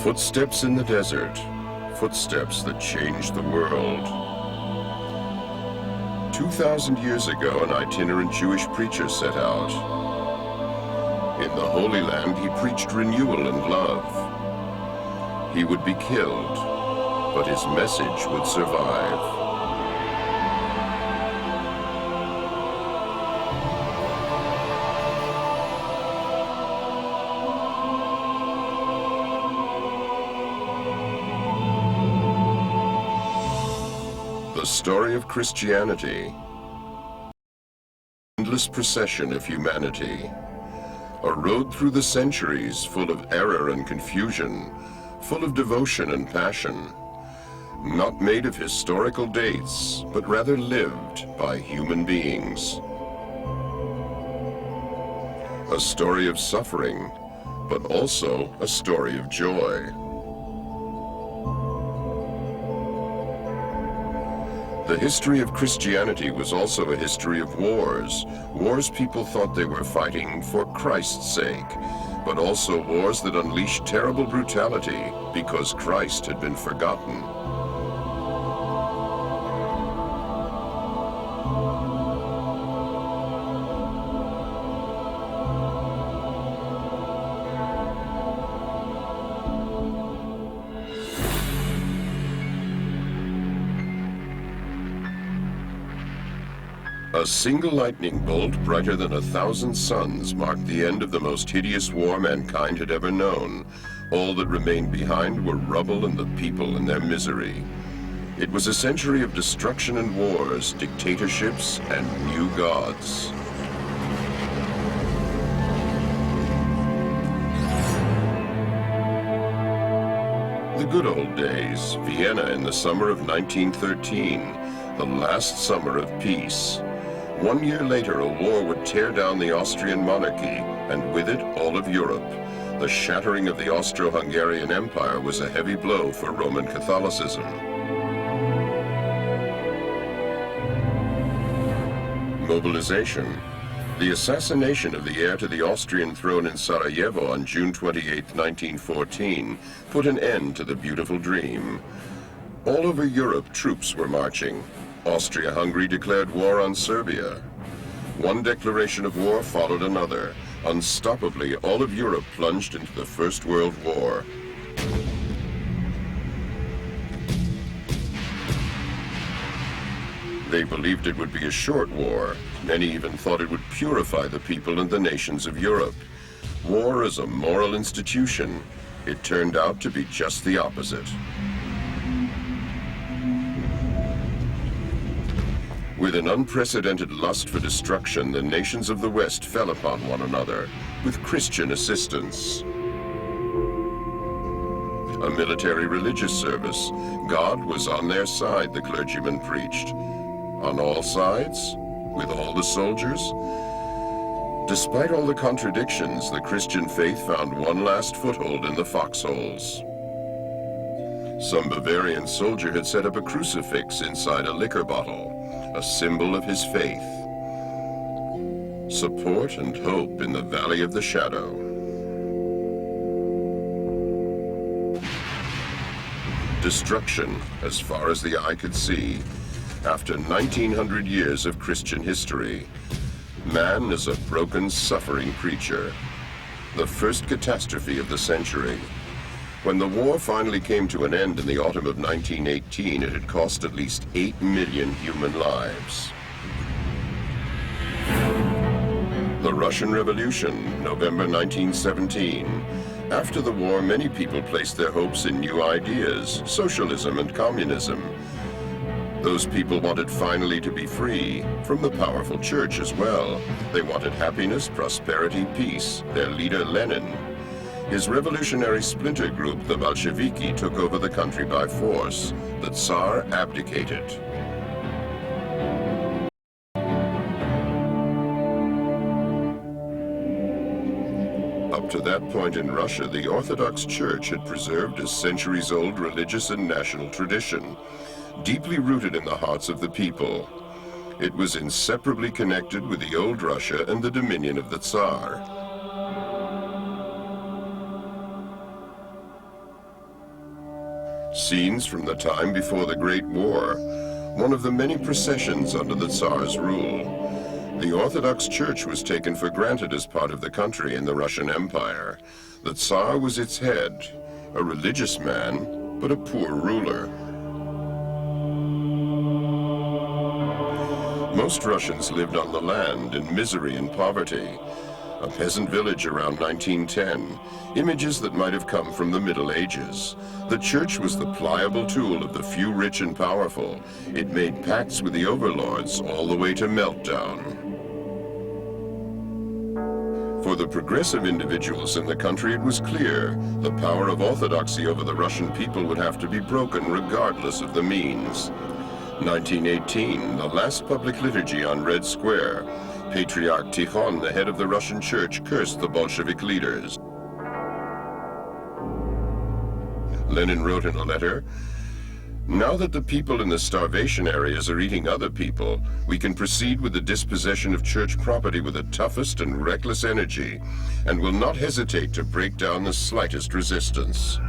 Footsteps in the desert, footsteps that changed the world. 2,000 years ago, an itinerant Jewish preacher set out. In the Holy Land, he preached renewal and love. He would be killed, but his message would survive. The story of Christianity. Endless procession of humanity. A road through the centuries full of error and confusion, full of devotion and passion. Not made of historical dates, but rather lived by human beings. A story of suffering, but also a story of joy. The history of Christianity was also a history of wars. Wars people thought they were fighting for Christ's sake, but also wars that unleashed terrible brutality because Christ had been forgotten. A single lightning bolt brighter than 1,000 suns marked the end of the most hideous war mankind had ever known. All that remained behind were rubble and the people in their misery. It was a century of destruction and wars, dictatorships, and new gods. The good old days, Vienna in the summer of 1913, the last summer of peace. 1 year later, a war would tear down the Austrian monarchy, and with it, all of Europe. The shattering of the Austro-Hungarian Empire was a heavy blow for Roman Catholicism. Mobilization. The assassination of the heir to the Austrian throne in Sarajevo on June 28, 1914, put an end to the beautiful dream. All over Europe, troops were marching. Austria-Hungary declared war on Serbia. One declaration of war followed another. Unstoppably, all of Europe plunged into the First World War. They believed it would be a short war. Many even thought it would purify the people and the nations of Europe. War is a moral institution. It turned out to be just the opposite. With an unprecedented lust for destruction, the nations of the West fell upon one another, with Christian assistance. A military religious service. God was on their side, the clergyman preached. On all sides? With all the soldiers? Despite all the contradictions, the Christian faith found one last foothold in the foxholes. Some Bavarian soldier had set up a crucifix inside a liquor bottle, a symbol of his faith. Support and hope in the valley of the shadow. Destruction as far as the eye could see. After 1900 years of Christian history, man is a broken, suffering creature. The first catastrophe of the century. When the war finally came to an end in the autumn of 1918, it had cost at least 8 million human lives. The Russian Revolution, November 1917. After the war, many people placed their hopes in new ideas, socialism and communism. Those people wanted finally to be free, from the powerful church as well. They wanted happiness, prosperity, peace. Their leader, Lenin. His revolutionary splinter group, the Bolsheviki, took over the country by force. The Tsar abdicated. Up to that point in Russia, the Orthodox Church had preserved a centuries-old religious and national tradition, deeply rooted in the hearts of the people. It was inseparably connected with the old Russia and the dominion of the Tsar. Scenes from the time before the Great War, one of the many processions under the Tsar's rule. The Orthodox Church was taken for granted as part of the country in the Russian Empire. The Tsar was its head, a religious man, but a poor ruler. Most Russians lived on the land in misery and poverty. A peasant village around 1910, images that might have come from the Middle Ages. The church was the pliable tool of the few rich and powerful. It made pacts with the overlords all the way to meltdown. For the progressive individuals in the country, it was clear the power of orthodoxy over the Russian people would have to be broken regardless of the means. 1918, the last public liturgy on Red Square. Patriarch Tikhon, the head of the Russian Church, cursed the Bolshevik leaders. Lenin wrote in a letter, "Now that the people in the starvation areas are eating other people, we can proceed with the dispossession of church property with the toughest and reckless energy, and will not hesitate to break down the slightest resistance."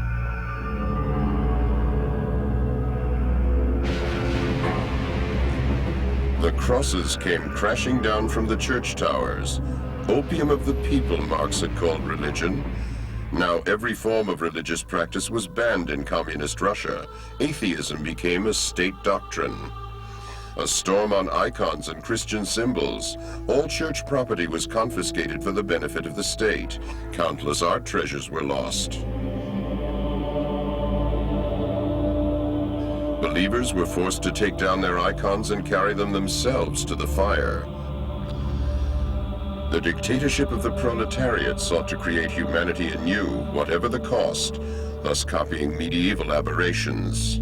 The crosses came crashing down from the church towers. Opium of the people, Marx had called religion. Now every form of religious practice was banned in communist Russia. Atheism became a state doctrine. A storm on icons and Christian symbols. All church property was confiscated for the benefit of the state. Countless art treasures were lost. Believers were forced to take down their icons and carry them themselves to the fire. The dictatorship of the proletariat sought to create humanity anew, whatever the cost, thus copying medieval aberrations.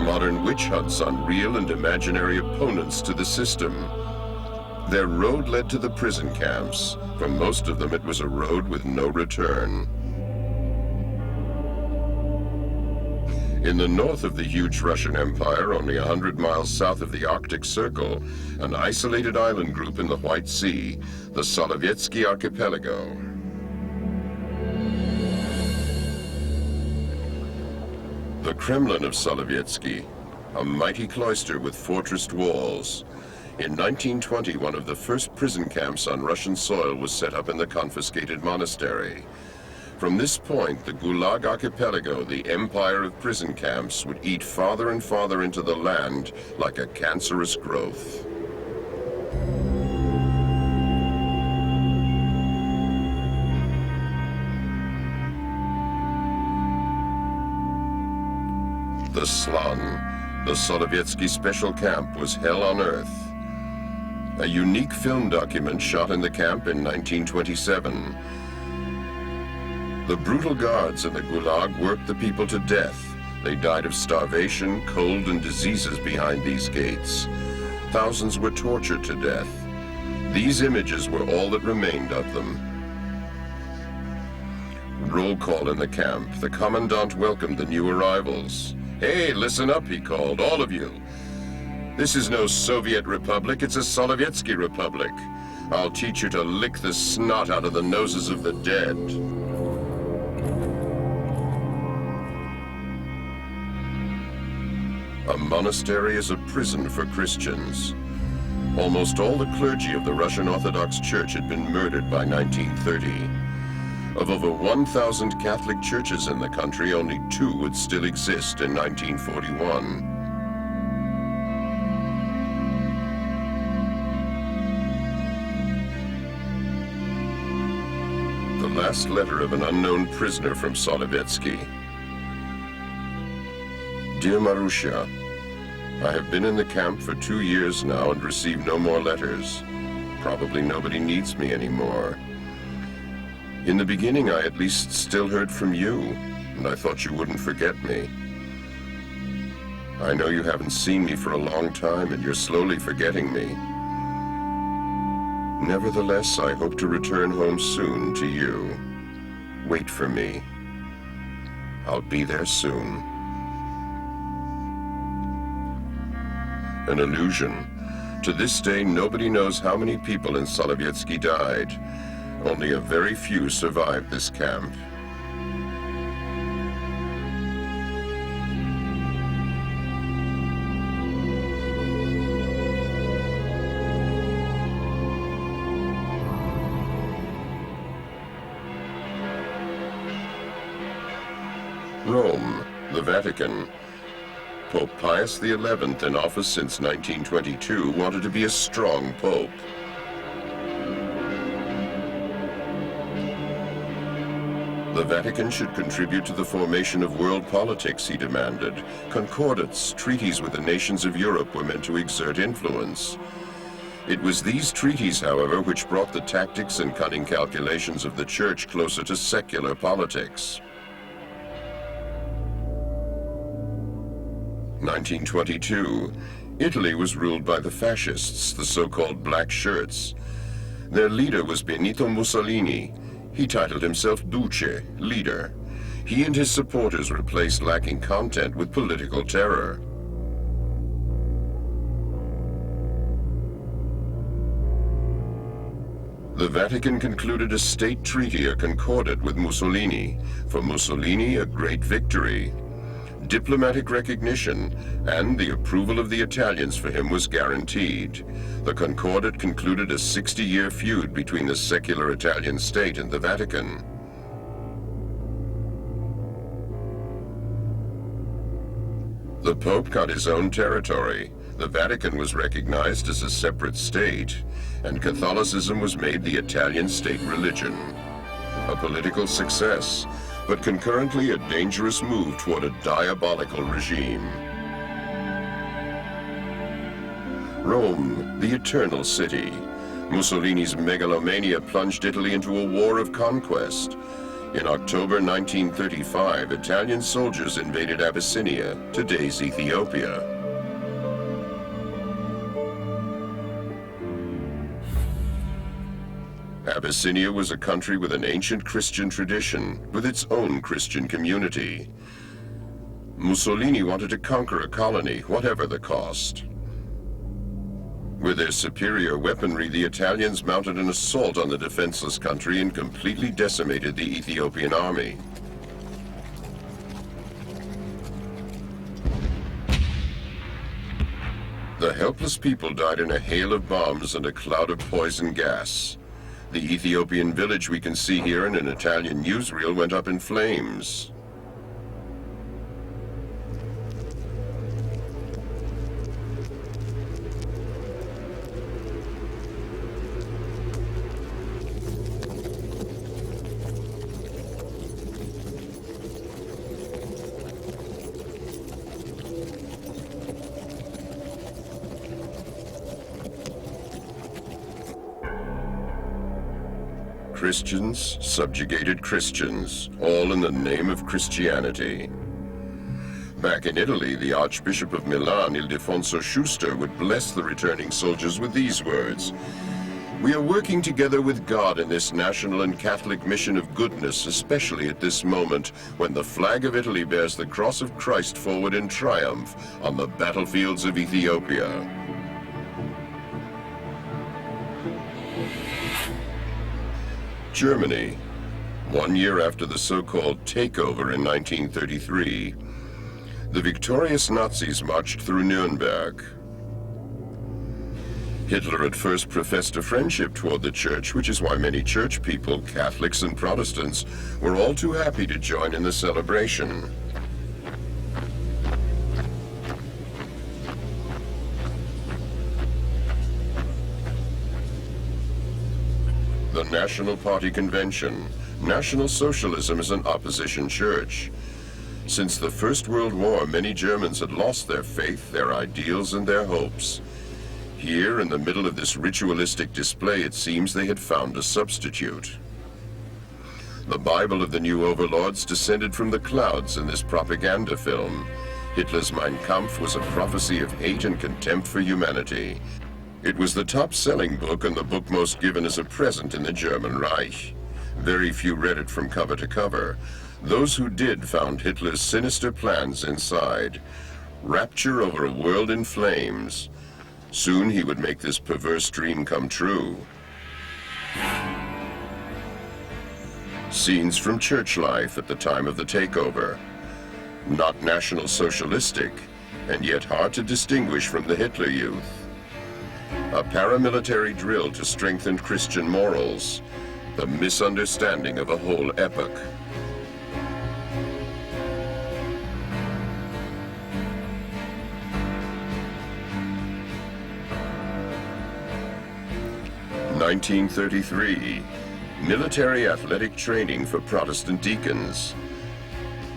Modern witch hunts on real and imaginary opponents to the system. Their road led to the prison camps. For most of them, it was a road with no return. In the north of the huge Russian Empire, only 100 miles south of the Arctic Circle, an isolated island group in the White Sea, the Solovetsky Archipelago. The Kremlin of Solovetsky, a mighty cloister with fortressed walls. In 1920, one of the first prison camps on Russian soil was set up in the confiscated monastery. From this point, the Gulag Archipelago, the empire of prison camps, would eat farther and farther into the land like a cancerous growth. The Slan, the Solovetsky special camp, was hell on earth. A unique film document shot in the camp in 1927. The brutal guards in the Gulag worked the people to death. They died of starvation, cold, and diseases behind these gates. Thousands were tortured to death. These images were all that remained of them. Roll call in the camp. The commandant welcomed the new arrivals. "Hey, listen up," he called, "all of you. This is no Soviet republic, it's a Solovetsky republic. I'll teach you to lick the snot out of the noses of the dead." A monastery is a prison for Christians. Almost all the clergy of the Russian Orthodox Church had been murdered by 1930. Of over 1,000 Catholic churches in the country, only 2 would still exist in 1941. The last letter of an unknown prisoner from Solovetsky. Dear Marusha, I have been in the camp for 2 years now and received no more letters. Probably nobody needs me anymore. In the beginning, I at least still heard from you, and I thought you wouldn't forget me. I know you haven't seen me for a long time, and you're slowly forgetting me. Nevertheless, I hope to return home soon to you. Wait for me. I'll be there soon. An illusion. To this day, nobody knows how many people in Solovetsky died. Only a very few survived this camp. Rome, the Vatican. Pope Pius XI, in office since 1922, wanted to be a strong pope. The Vatican should contribute to the formation of world politics, he demanded. Concordats, treaties with the nations of Europe, were meant to exert influence. It was these treaties, however, which brought the tactics and cunning calculations of the Church closer to secular politics. 1922. Italy was ruled by the fascists, the so-called Black Shirts. Their leader was Benito Mussolini. He titled himself Duce, leader. He and his supporters replaced lacking content with political terror. The Vatican concluded a state treaty, a concordat, with Mussolini. For Mussolini, a great victory. Diplomatic recognition and the approval of the Italians for him was guaranteed. The Concordat concluded a 60-year feud between the secular Italian state and the Vatican. The Pope got his own territory. The Vatican was recognized as a separate state, and Catholicism was made the Italian state religion. A political success, but concurrently a dangerous move toward a diabolical regime. Rome, the eternal city. Mussolini's megalomania plunged Italy into a war of conquest. In October 1935, Italian soldiers invaded Abyssinia, today's Ethiopia. Abyssinia was a country with an ancient Christian tradition, with its own Christian community. Mussolini wanted to conquer a colony, whatever the cost. With their superior weaponry, the Italians mounted an assault on the defenseless country and completely decimated the Ethiopian army. The helpless people died in a hail of bombs and a cloud of poison gas. The Ethiopian village we can see here in an Italian newsreel went up in flames. Christians subjugated Christians, all in the name of Christianity. Back in Italy, the Archbishop of Milan, Ildefonso Schuster, would bless the returning soldiers with these words: "We are working together with God in this national and Catholic mission of goodness, especially at this moment when the flag of Italy bears the cross of Christ forward in triumph on the battlefields of Ethiopia." Germany. 1 year after the so-called takeover in 1933, the victorious Nazis marched through Nuremberg. Hitler at first professed a friendship toward the church, which is why many church people, Catholics and Protestants, were all too happy to join in the celebration. The National Party Convention. National Socialism is an opposition church. Since the First World War, many Germans had lost their faith, their ideals, and their hopes. Here, in the middle of this ritualistic display, it seems they had found a substitute. The Bible of the new overlords descended from the clouds in this propaganda film. Hitler's Mein Kampf was a prophecy of hate and contempt for humanity. It was the top-selling book and the book most given as a present in the German Reich. Very few read it from cover to cover. Those who did found Hitler's sinister plans inside. Rapture over a world in flames. Soon he would make this perverse dream come true. Scenes from church life at the time of the takeover. Not National Socialistic, and yet hard to distinguish from the Hitler Youth. A paramilitary drill to strengthen Christian morals. The misunderstanding of a whole epoch. (1933) Military athletic training for Protestant deacons.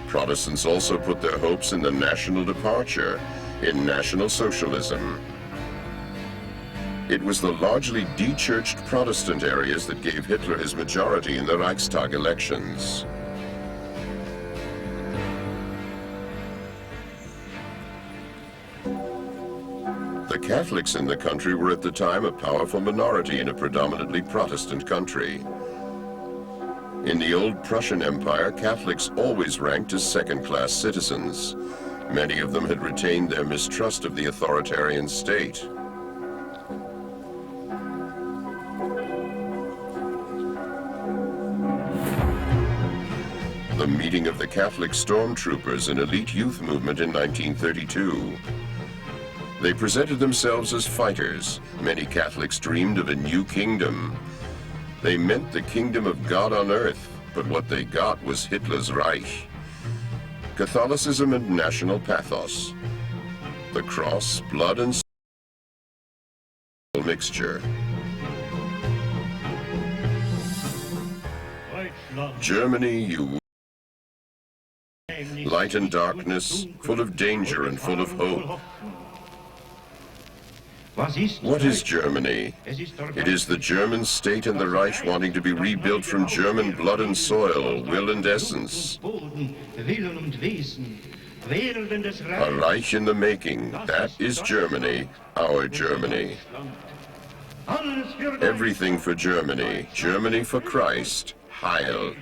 Protestants also put their hopes in the national departure, in National Socialism. It was the largely de-churched Protestant areas that gave Hitler his majority in the Reichstag elections. The Catholics in the country were at the time a powerful minority in a predominantly Protestant country. In the old Prussian Empire, Catholics always ranked as second-class citizens. Many of them had retained their mistrust of the authoritarian state. The meeting of the Catholic stormtroopers, an elite youth movement in 1932. They presented themselves as fighters. Many Catholics dreamed of a new kingdom. They meant the kingdom of God on earth, but what they got was Hitler's Reich. Catholicism and national pathos. The cross, blood, and soul mixture. Germany, you light and darkness, full of danger and full of hope. What is Germany? It is the German state and the Reich wanting to be rebuilt from German blood and soil, will and essence. A Reich in the making, that is Germany, our Germany. Everything for Germany, Germany for Christ, Heil.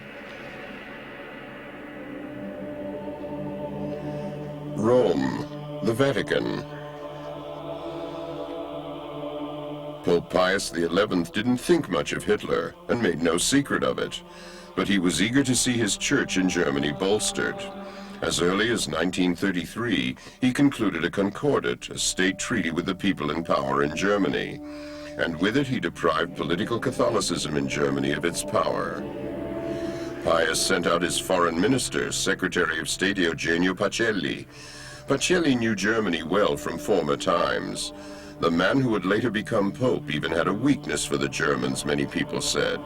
Rome, the Vatican. Pope Pius XI didn't think much of Hitler and made no secret of it, but he was eager to see his church in Germany bolstered. As early as 1933, he concluded a concordat, a state treaty with the people in power in Germany, and with it he deprived political Catholicism in Germany of its power. Pius sent out his foreign minister, Secretary of State Eugenio Pacelli. Pacelli knew Germany well from former times. The man who would later become Pope even had a weakness for the Germans, many people said.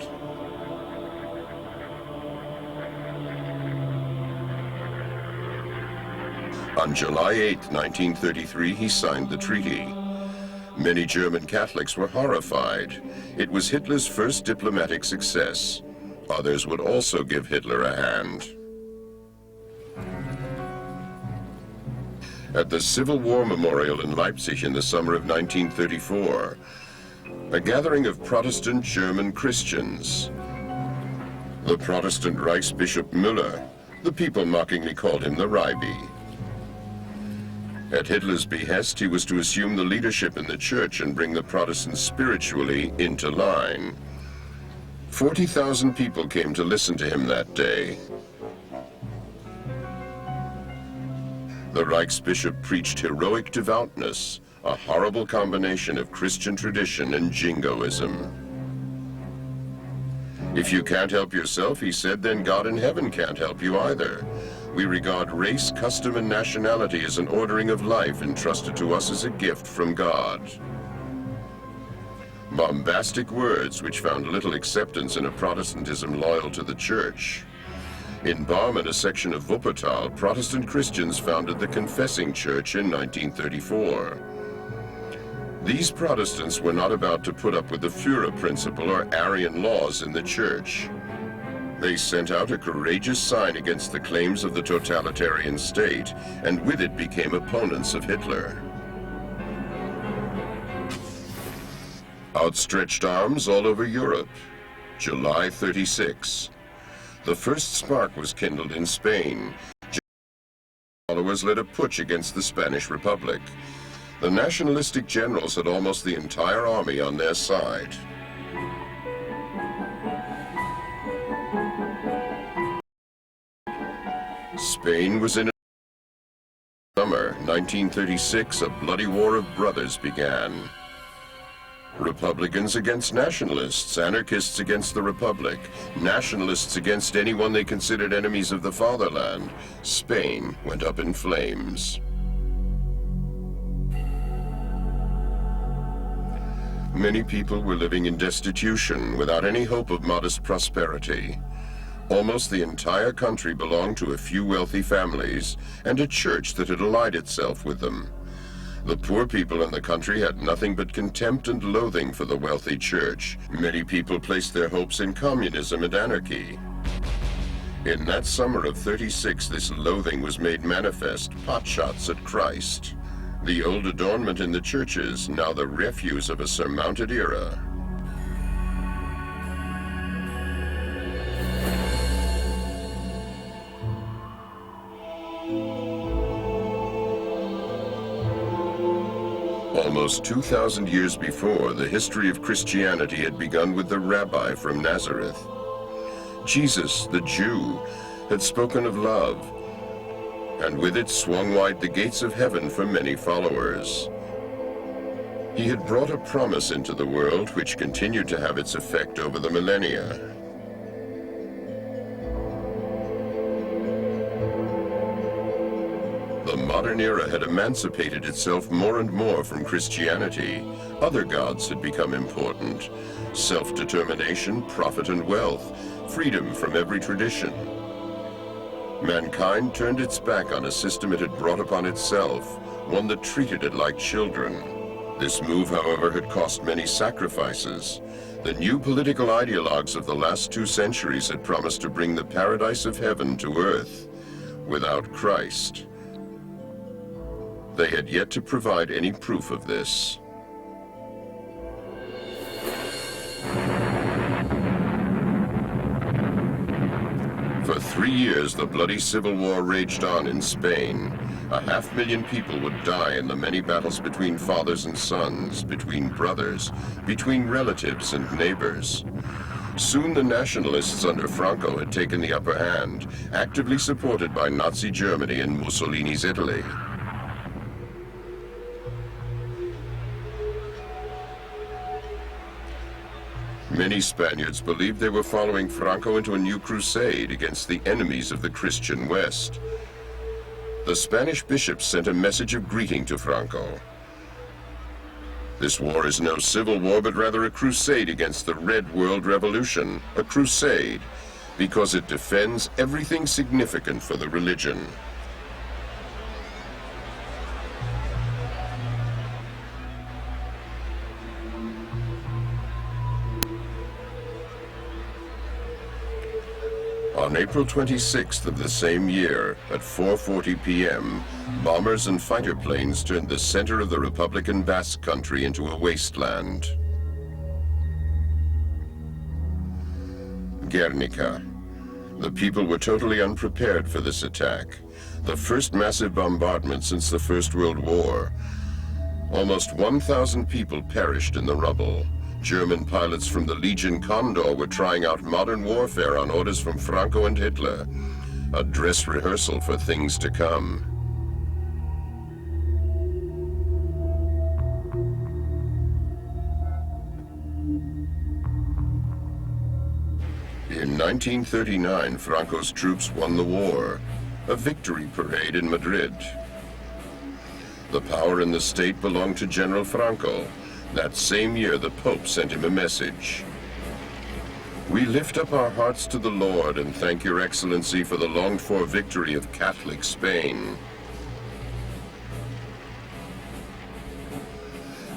On July 8, 1933, he signed the treaty. Many German Catholics were horrified. It was Hitler's first diplomatic success. Others would also give Hitler a hand. At the Civil War Memorial in Leipzig in the summer of 1934, a gathering of Protestant German Christians. The Protestant Reichsbishop Müller, the people mockingly called him the Rabbi. At Hitler's behest, he was to assume the leadership in the church and bring the Protestants spiritually into line. 40,000 people came to listen to him that day. The Reichsbishop preached heroic devoutness, a horrible combination of Christian tradition and jingoism. If you can't help yourself, he said, then God in heaven can't help you either. We regard race, custom, and nationality as an ordering of life entrusted to us as a gift from God. Bombastic words which found little acceptance in a Protestantism loyal to the Church. In Barmen, a section of Wuppertal, Protestant Christians founded the Confessing Church in 1934. These Protestants were not about to put up with the Führer principle or Arian laws in the church. They sent out a courageous sign against the claims of the totalitarian state, and with it became opponents of Hitler. Outstretched arms all over Europe, July 36. The first spark was kindled in Spain. Followers led a putsch against the Spanish Republic. The nationalistic generals had almost the entire army on their side. Spain was in summer 1936, a bloody war of brothers began. Republicans against nationalists, anarchists against the Republic, nationalists against anyone they considered enemies of the fatherland. Spain went up in flames. Many people were living in destitution without any hope of modest prosperity. Almost the entire country belonged to a few wealthy families and a church that had allied itself with them. The poor people in the country had nothing but contempt and loathing for the wealthy church. Many people placed their hopes in communism and anarchy. In that summer of '36, this loathing was made manifest, potshots at Christ. The old adornment in the churches, now the refuse of a surmounted era. Almost 2,000 years before, the history of Christianity had begun with the rabbi from Nazareth. Jesus, the Jew, had spoken of love, and with it swung wide the gates of heaven for many followers. He had brought a promise into the world which continued to have its effect over the millennia. The modern era had emancipated itself more and more from Christianity. Other gods had become important. Self-determination, profit and wealth, freedom from every tradition. Mankind turned its back on a system it had brought upon itself, one that treated it like children. This move, however, had cost many sacrifices. The new political ideologues of the last 2 centuries had promised to bring the paradise of heaven to earth without Christ. They had yet to provide any proof of this. For 3 years, the bloody civil war raged on in Spain. 500,000 people would die in the many battles between fathers and sons, between brothers, between relatives and neighbors. Soon the nationalists under Franco had taken the upper hand, actively supported by Nazi Germany and Mussolini's Italy. Many Spaniards believed they were following Franco into a new crusade against the enemies of the Christian West. The Spanish bishops sent a message of greeting to Franco. This war is no civil war, but rather a crusade against the Red World Revolution. A crusade, because it defends everything significant for the religion. On April 26th of the same year, at 4:40 p.m., bombers and fighter planes turned the center of the Republican Basque Country into a wasteland. Guernica. The people were totally unprepared for this attack. The first massive bombardment since the First World War. Almost 1,000 people perished in the rubble. German pilots from the Legion Condor were trying out modern warfare on orders from Franco and Hitler. A dress rehearsal for things to come. In 1939, Franco's troops won the war. A victory parade in Madrid. The power in the state belonged to General Franco. That same year, the Pope sent him a message. We lift up our hearts to the Lord and thank Your Excellency for the longed-for victory of Catholic Spain.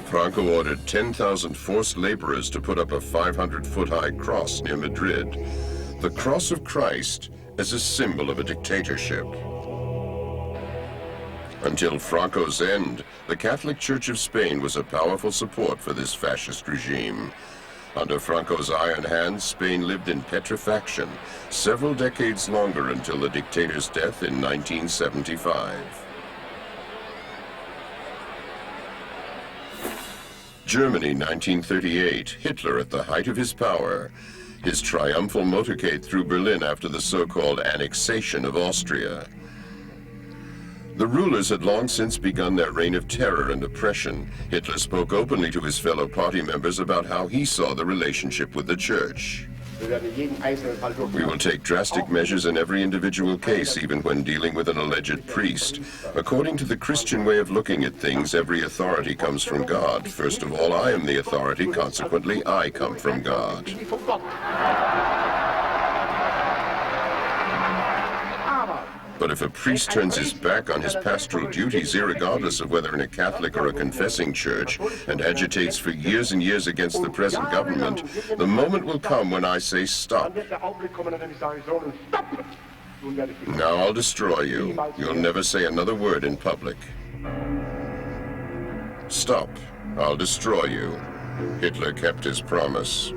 Franco ordered 10,000 forced laborers to put up a 500-foot-high cross near Madrid, the Cross of Christ as a symbol of a dictatorship. Until Franco's end, the Catholic Church of Spain was a powerful support for this fascist regime. Under Franco's iron hand, Spain lived in petrifaction, several decades longer until the dictator's death in 1975. Germany, 1938, Hitler at the height of his power. his triumphal motorcade through Berlin after the so-called annexation of Austria. The rulers had long since begun their reign of terror and oppression. Hitler spoke openly to his fellow party members about how he saw the relationship with the church. We will take drastic measures in every individual case, even when dealing with an alleged priest. According to the Christian way of looking at things, every authority comes from God. First of all, I am the authority, consequently, I come from God. But if a priest turns his back on his pastoral duties, irregardless of whether in a Catholic or a confessing church, and agitates for years and years against the present government, the moment will come when I say stop. Now I'll destroy you. You'll never say another word in public. Stop. I'll destroy you. Hitler kept his promise.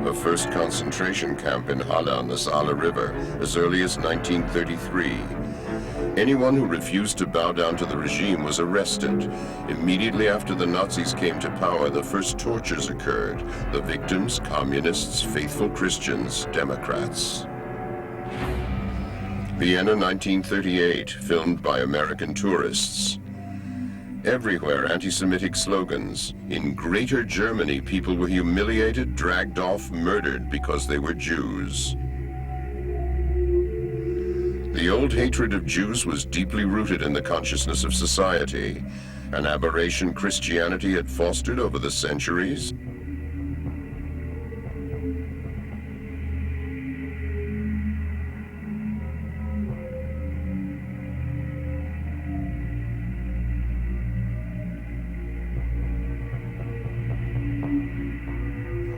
The first concentration camp in Halle on the Saale River as early as 1933. Anyone who refused to bow down to the regime was arrested. Immediately after the Nazis came to power, the first tortures occurred. The victims, communists, faithful Christians, Democrats. Vienna, 1938, filmed by American tourists. Everywhere, anti-Semitic slogans. In Greater Germany, people were humiliated, dragged off, murdered because they were Jews. The old hatred of Jews was deeply rooted in the consciousness of society, an aberration Christianity had fostered over the centuries.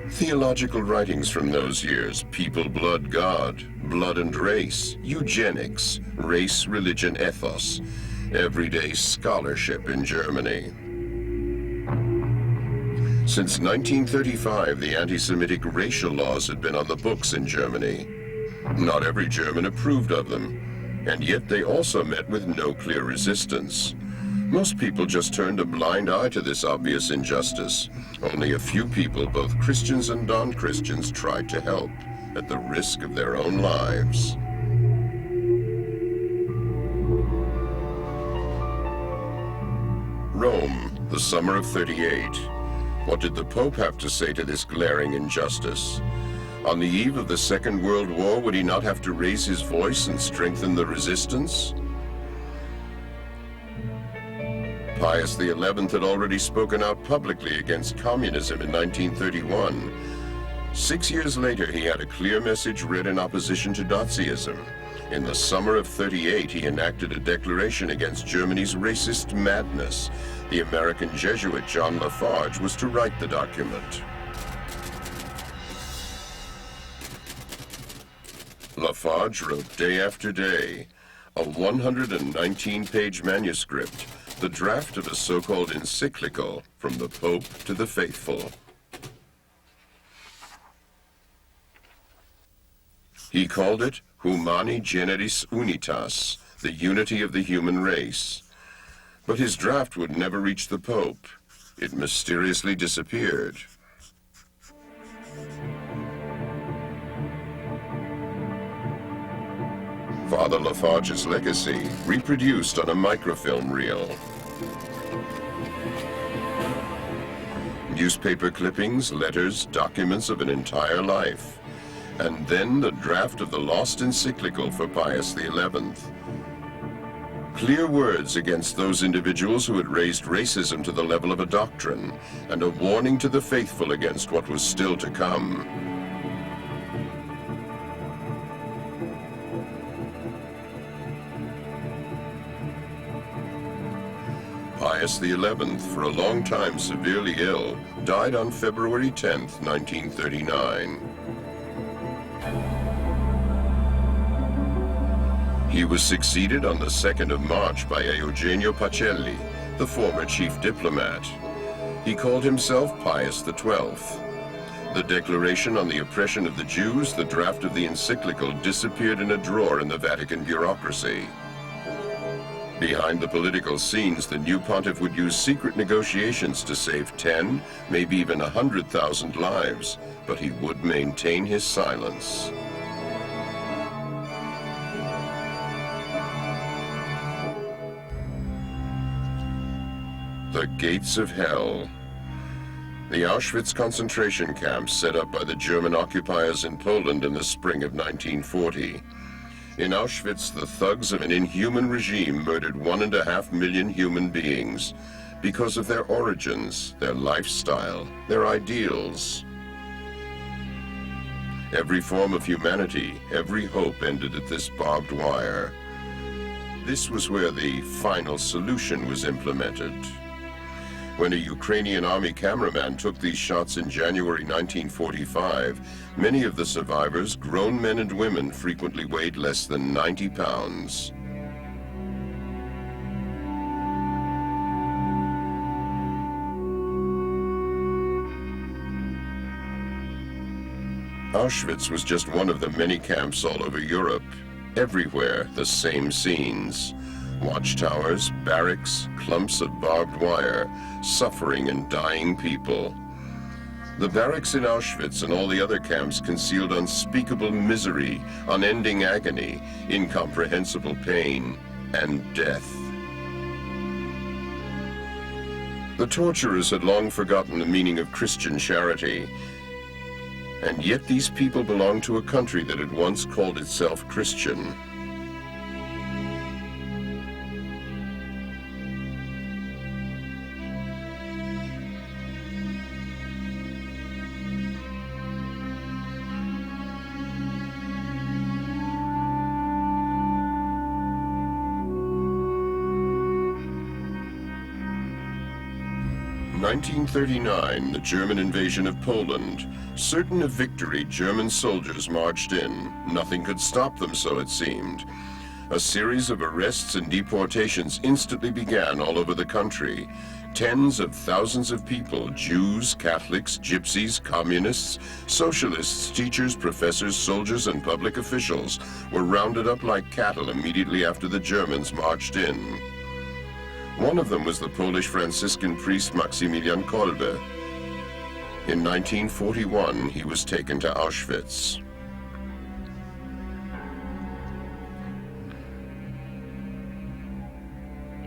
Theological writings from those years: people, blood, God, blood and race, eugenics, race, religion, ethos, everyday scholarship in Germany. Since 1935, the anti-Semitic racial laws had been on the books in Germany. Not every German approved of them, and yet they also met with no clear resistance. Most people just turned a blind eye to this obvious injustice. Only a few people, both Christians and non-Christians, tried to help, at the risk of their own lives. Rome, the summer of '38. What did the Pope have to say to this glaring injustice? On the eve of the Second World War, would he not have to raise his voice and strengthen the resistance? Pius XI had already spoken out publicly against communism in 1931. 6 years later, he had a clear message read in opposition to Nazism. In the summer of '38, he enacted a declaration against Germany's racist madness. The American Jesuit John Lafarge was to write the document. Lafarge wrote day after day, a 119-page manuscript, the draft of a so-called encyclical from the Pope to the faithful. He called it Humani Generis Unitas, the unity of the human race. But his draft would never reach the Pope. It mysteriously disappeared. Father Lafarge's legacy, reproduced on a microfilm reel. Newspaper clippings, letters, documents of an entire life. And then the draft of the lost encyclical for Pius XI. Clear words against those individuals who had raised racism to the level of a doctrine, and a warning to the faithful against what was still to come. Pius XI, for a long time severely ill, died on February 10th, 1939. He was succeeded on the 2nd of March by Eugenio Pacelli, the former chief diplomat. He called himself Pius XII. The declaration on the oppression of the Jews, the draft of the encyclical, disappeared in a drawer in the Vatican bureaucracy. Behind the political scenes, the new pontiff would use secret negotiations to save 10, maybe even 100,000 lives, but he would maintain his silence. The gates of hell. The Auschwitz concentration camp set up by the German occupiers in Poland in the spring of 1940. In Auschwitz, the thugs of an inhuman regime murdered 1.5 million human beings because of their origins, their lifestyle, their ideals. Every form of humanity, every hope ended at this barbed wire. This was where the final solution was implemented. When a Ukrainian army cameraman took these shots in January 1945, many of the survivors, grown men and women, frequently weighed less than 90 pounds. Auschwitz was just one of the many camps all over Europe. Everywhere, the same scenes. Watchtowers, barracks, clumps of barbed wire, suffering and dying people. The barracks in Auschwitz and all the other camps concealed unspeakable misery, unending agony, incomprehensible pain, and death. The torturers had long forgotten the meaning of Christian charity, and yet these people belonged to a country that had once called itself Christian. In 1939, the German invasion of Poland. Certain of victory, German soldiers marched in. Nothing could stop them, so it seemed. A series of arrests and deportations instantly began all over the country. Tens of thousands of people, Jews, Catholics, Gypsies, Communists, Socialists, teachers, professors, soldiers, and public officials, were rounded up like cattle immediately after the Germans marched in. One of them was the Polish Franciscan priest Maximilian Kolbe. In 1941, he was taken to Auschwitz.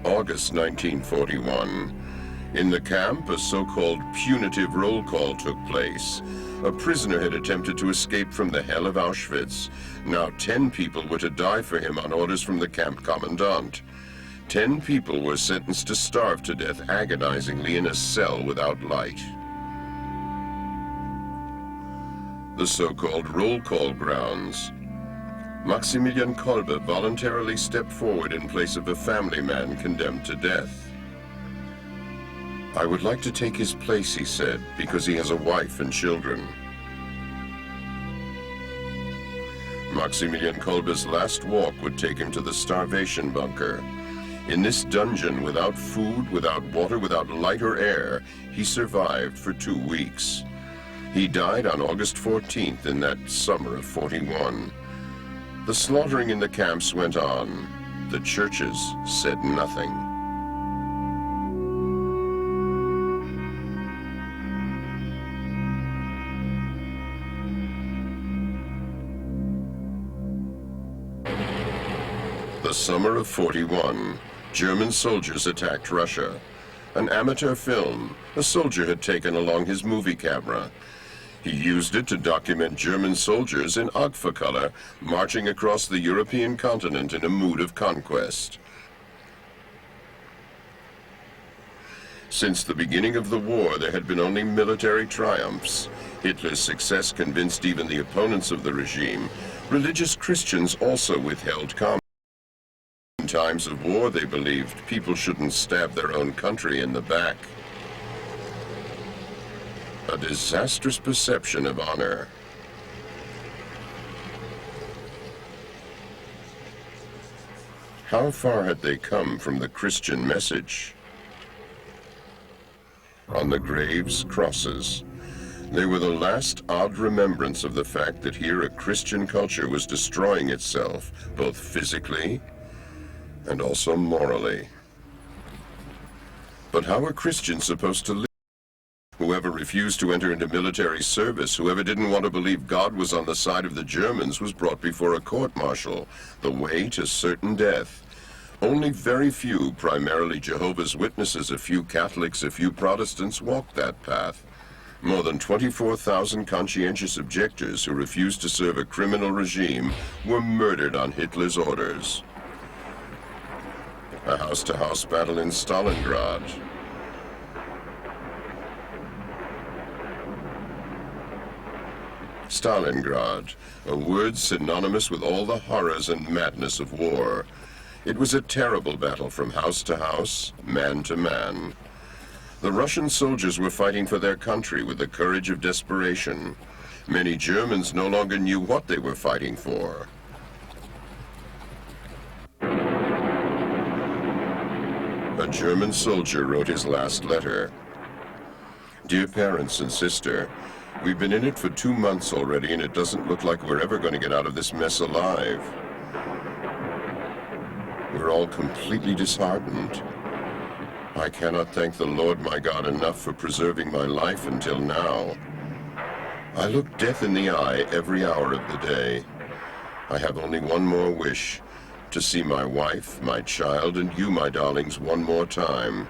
August 1941. In the camp, a so-called punitive roll call took place. A prisoner had attempted to escape from the hell of Auschwitz. Now 10 people were to die for him on orders from the camp commandant. 10 people were sentenced to starve to death agonizingly in a cell without light. The so-called roll call grounds. Maximilian Kolbe voluntarily stepped forward in place of a family man condemned to death. "I would like to take his place," he said, "because he has a wife and children." Maximilian Kolbe's last walk would take him to the starvation bunker. In this dungeon, without food, without water, without light or air, he survived for 2 weeks. He died on August 14th in that summer of '41. The slaughtering in the camps went on. The churches said nothing. The summer of '41. German soldiers attacked Russia. An amateur film, a soldier had taken along his movie camera. He used it to document German soldiers in Agfa color marching across the European continent in a mood of conquest. Since the beginning of the war, there had been only military triumphs. Hitler's success convinced even the opponents of the regime. Religious Christians also withheld comment. In times of war, they believed people shouldn't stab their own country in the back. A disastrous perception of honor. How far had they come from the Christian message? On the graves, crosses. They were the last odd remembrance of the fact that here a Christian culture was destroying itself, both physically and also morally. But how are Christians supposed to live? Whoever refused to enter into military service, whoever didn't want to believe God was on the side of the Germans, was brought before a court-martial, the way to certain death. Only very few, primarily Jehovah's Witnesses, a few Catholics, a few Protestants, walked that path. More than 24,000 conscientious objectors who refused to serve a criminal regime were murdered on Hitler's orders. A house-to-house battle in Stalingrad. Stalingrad, a word synonymous with all the horrors and madness of war. It was a terrible battle from house to house, man to man. The Russian soldiers were fighting for their country with the courage of desperation. Many Germans no longer knew what they were fighting for. A German soldier wrote his last letter. Dear parents and sister, we've been in it for 2 months already, and it doesn't look like we're ever going to get out of this mess alive. We're all completely disheartened. I cannot thank the Lord my God enough for preserving my life until now. I look death in the eye every hour of the day. I have only one more wish, to see my wife, my child, and you, my darlings, one more time.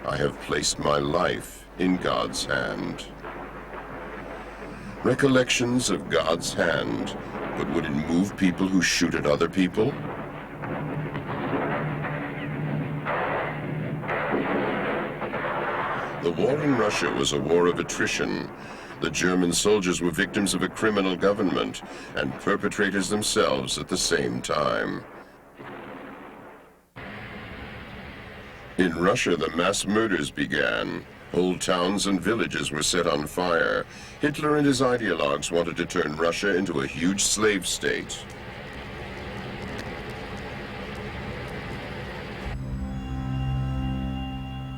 I have placed my life in God's hand. Recollections of God's hand, but would it move people who shoot at other people? The war in Russia was a war of attrition. The German soldiers were victims of a criminal government and perpetrators themselves at the same time. In Russia, the mass murders began. Whole towns and villages were set on fire. Hitler and his ideologues wanted to turn Russia into a huge slave state.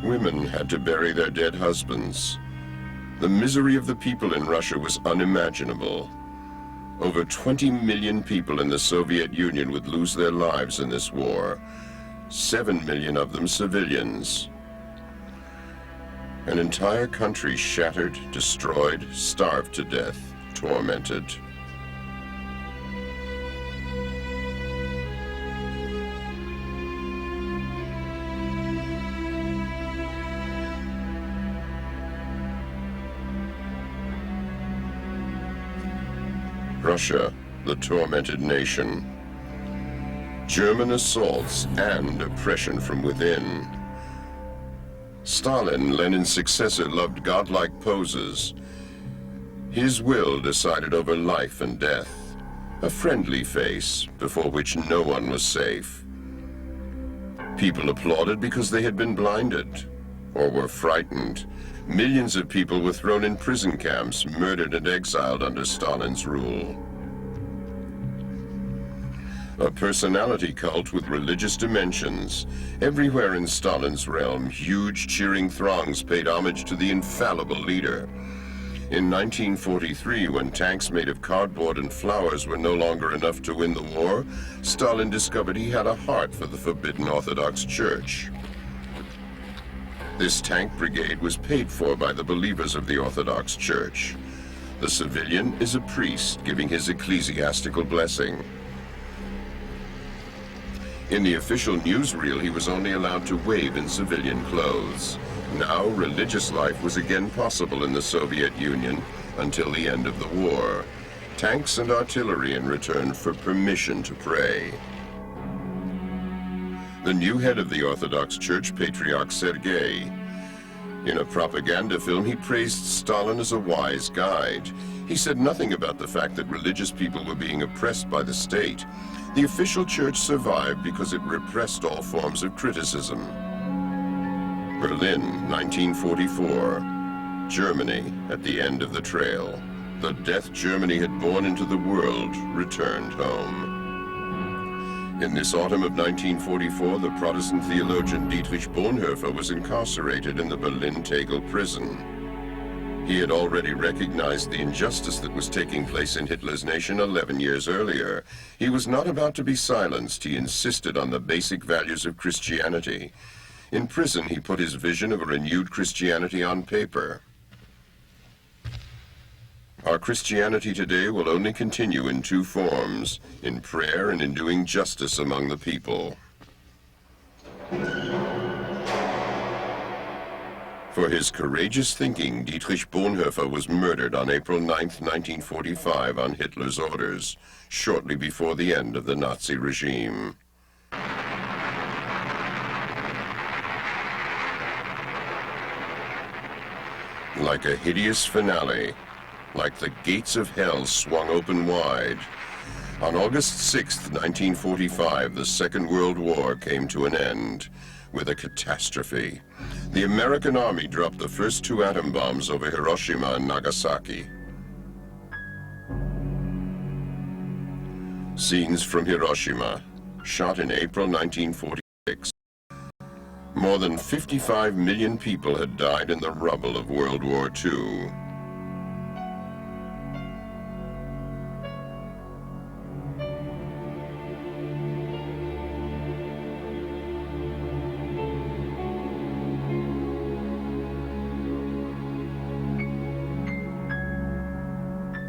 Women had to bury their dead husbands. The misery of the people in Russia was unimaginable. Over 20 million people in the Soviet Union would lose their lives in this war. 7 million of them civilians. An entire country shattered, destroyed, starved to death, tormented. Russia, the tormented nation. German assaults and oppression from within. Stalin, Lenin's successor, loved godlike poses. His will decided over life and death. A friendly face before which no one was safe. People applauded because they had been blinded or were frightened. Millions of people were thrown in prison camps, murdered and exiled under Stalin's rule. A personality cult with religious dimensions. Everywhere in Stalin's realm, huge cheering throngs paid homage to the infallible leader. In 1943, when tanks made of cardboard and flowers were no longer enough to win the war, Stalin discovered he had a heart for the forbidden Orthodox Church. This tank brigade was paid for by the believers of the Orthodox Church. The civilian is a priest giving his ecclesiastical blessing. In the official newsreel, he was only allowed to wave in civilian clothes. Now, religious life was again possible in the Soviet Union until the end of the war. Tanks and artillery in return for permission to pray. The new head of the Orthodox Church, Patriarch Sergei. In a propaganda film, he praised Stalin as a wise guide. He said nothing about the fact that religious people were being oppressed by the state. The official church survived because it repressed all forms of criticism. Berlin, 1944. Germany at the end of the trail. The death Germany had borne into the world returned home. In this autumn of 1944, the Protestant theologian Dietrich Bonhoeffer was incarcerated in the Berlin Tegel prison. He had already recognized the injustice that was taking place in Hitler's nation 11 years earlier. He was not about to be silenced. He insisted on the basic values of Christianity. In prison, he put his vision of a renewed Christianity on paper. Our Christianity today will only continue in two forms, in prayer and in doing justice among the people. For his courageous thinking, Dietrich Bonhoeffer was murdered on April 9, 1945, on Hitler's orders, shortly before the end of the Nazi regime. Like a hideous finale, like the gates of hell swung open wide, on August 6, 1945, the Second World War came to an end with a catastrophe. The American army dropped the first 2 atom bombs over Hiroshima and Nagasaki. Scenes from Hiroshima, shot in April 1946. More than 55 million people had died in the rubble of World War II.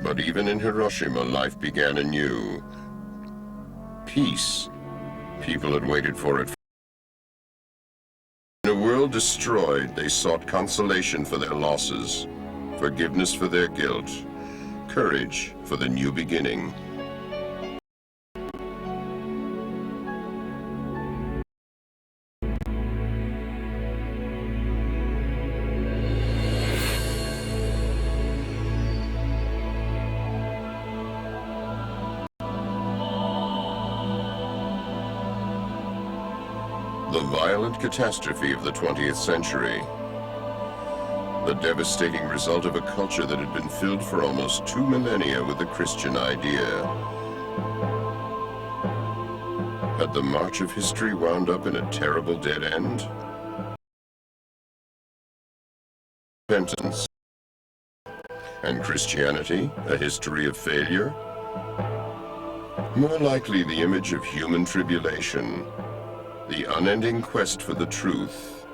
But even in Hiroshima, life began anew. Peace. People had waited for it. In a world destroyed, they sought consolation for their losses, forgiveness for their guilt, courage for the new beginning. The violent catastrophe of the 20th century. The devastating result of a culture that had been filled for almost 2 millennia with the Christian idea. Had the march of history wound up in a terrible dead end? Repentance. And Christianity, a history of failure? More likely the image of human tribulation. The unending quest for the truth.